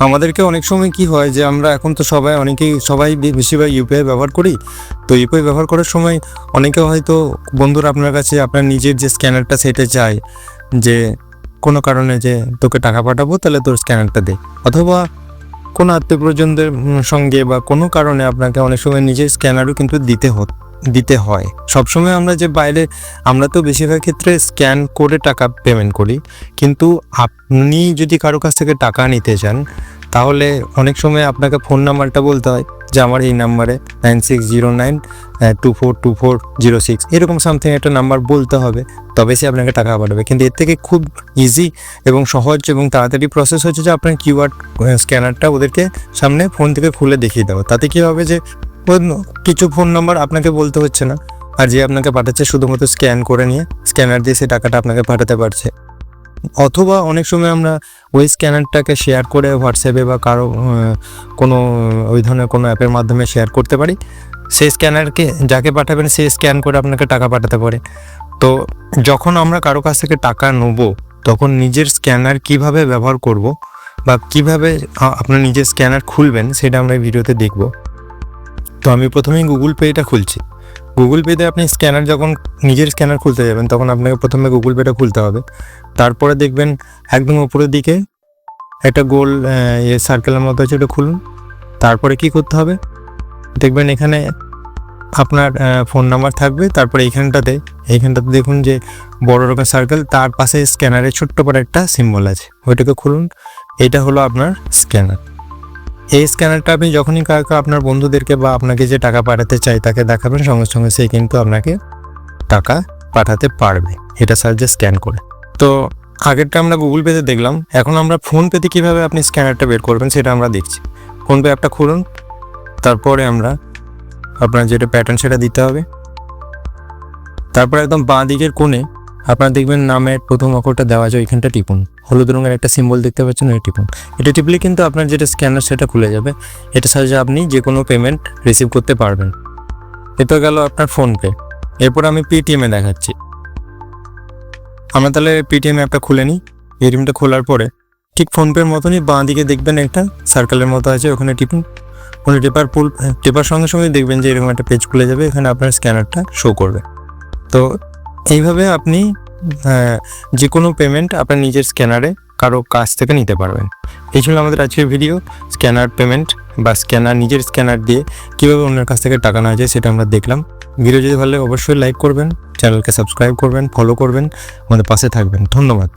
আমাদেরকে অনেক সময় কি হয় যে আমরা এখন তো সবাই বেশিরভাগ ইউপিআই ব্যবহার করি। তো ইউপিআই ব্যবহার করার সময় অনেকে হয়তো বন্ধুরা আপনার কাছে আপনার নিজের যে স্ক্যানারটা সেটা চায় যে কোনো কারণে যে তোকে টাকা পাঠাবো তাহলে তোর স্ক্যানারটা দে, অথবা কোনো আত্মীয় পরিজনদের সঙ্গে বা কোনো কারণে আপনাকে অনেক সময় নিজের স্ক্যানারও কিন্তু দিতে হয়। সবসময় আমরা তো বেশিরভাগ ক্ষেত্রে স্ক্যান করে টাকা পেমেন্ট করি, কিন্তু আপনি যদি কারো কাছ থেকে টাকা নিতে চান তাহলে অনেক সময় আপনাকে ফোন নাম্বারটা বলতে হয় যে আমার এই নাম্বারে 9609242406 এরকম সামথিং একটা নাম্বার বলতে হবে, তবে সে আপনাকে টাকা পাঠাবে। কিন্তু এর থেকে খুব ইজি এবং সহজ এবং তাড়াতাড়ি প্রসেস হচ্ছে যে আপনার কিউআর স্ক্যানারটা ওদেরকে সামনে ফোন থেকে খুলে দেখিয়ে দেওয়া। তাতে কী হবে যে কিছু ফোন নাম্বার আপনাকে বলতে হচ্ছে না, আর যে আপনাকে পাঠাচ্ছে শুধুমাত্র স্ক্যান করে নিয়ে স্ক্যানার দিয়ে সে টাকাটা আপনাকে পাঠাতে পারছে। অথবা অনেক সময় আমরা ওই স্ক্যানারটাকে শেয়ার করে হোয়াটসঅ্যাপে বা কোনো ওই ধরনের কোনো অ্যাপের মাধ্যমে শেয়ার করতে পারি। সেই স্ক্যানারকে যাকে পাঠাবেন সে স্ক্যান করে আপনাকে টাকা পাঠাতে পারে। তো যখন আমরা কারো কাছ থেকে টাকা নেব তখন নিজের স্ক্যানার কিভাবে ব্যবহার করব বা কিভাবে আপনার নিজের স্ক্যানার খুলবেন সেটা আমরা এই ভিডিওতে দেখব। তো আমি প্রথমেই গুগল পেটা খুলছি। গুগল পেতে আপনি যখন নিজের স্ক্যানার খুলতে যাবেন তখন আপনাকে প্রথমে গুগল পেটা খুলতে হবে। তারপরে দেখবেন একদম উপরের দিকে একটা গোল সার্কেলের মতো আছে, ওটা খুলুন। তারপরে কি করতে হবে দেখবেন এখানে আপনার ফোন নাম্বার থাকবে। তারপরে এইখানটাতে দেখুন যে বড় রকম সার্কেল, তার পাশে স্ক্যানারের ছোট্ট করে একটা সিম্বল আছে, ওইটাকে খুলুন। এটা হলো আপনার স্ক্যানার। এই স্ক্যানারটা আপনি যখনই কাউকে আপনার বন্ধুদেরকে বা আপনাকে যে টাকা পাঠাতে চাই তাকে দেখাবেন, সঙ্গে সঙ্গে সে কিন্তু আপনাকে টাকা পাঠাতে পারবে এটা সাহায্যে স্ক্যান করে। তো আগেরটা আমরা গুগল পেতে দেখলাম, এখন আমরা ফোন পেতে কীভাবে আপনি স্ক্যানারটা বের করবেন সেটা আমরা দেখছি। ফোনপে অ্যাপটা খুলুন। তারপরে আপনার যেটা প্যাটার্ন সেটা দিতে হবে। তারপরে একদম বাঁ দিকের কোণে আপনার দেখবেন নামের প্রথম অক্ষরটা দেওয়া আছে, ওইখানটা টিপুন। হলুদ রঙের একটা সিম্বল দেখতে পাচ্ছেন, ওই টিপুন। এটা টিপলে কিন্তু আপনার যেটা স্ক্যানার সেটা খুলে যাবে। এটা সাহায্যে আপনি যে কোনো পেমেন্ট রিসিভ করতে পারবেন। এটা গেল আপনার ফোনপে। এরপর আমি পেটিএমে দেখাচ্ছি। আমরা তাহলে পেটিএম অ্যাপটা খুলে নিই। পেটিএমটা খোলার পরে ঠিক ফোনপের মতনই বাঁ দিকে দেখবেন একটা সার্কেলের মতো আছে, ওখানে টিপুন। ওখানে টেপার সঙ্গে সঙ্গে দেখবেন যে এরকম একটা পেজ খুলে যাবে, এখানে আপনার স্ক্যানারটা শো করবে। তো এইভাবে আপনি যে কোনো পেমেন্ট আপনার নিজের স্ক্যানারে কারো কাছ থেকে নিতে পারবেন। এই ছিল আমাদের আজকের ভিডিও। স্ক্যানার পেমেন্ট বা নিজের স্ক্যানার দিয়ে কীভাবে অন্যের কাছ থেকে টাকা নেওয়া যায় সেটা আমরা দেখলাম। ভিডিও যদি ভালো লাগে অবশ্যই লাইক করবেন, চ্যানেলকে সাবস্ক্রাইব করবেন, ফলো করবেন, আমাদের পাশে থাকবেন। ধন্যবাদ।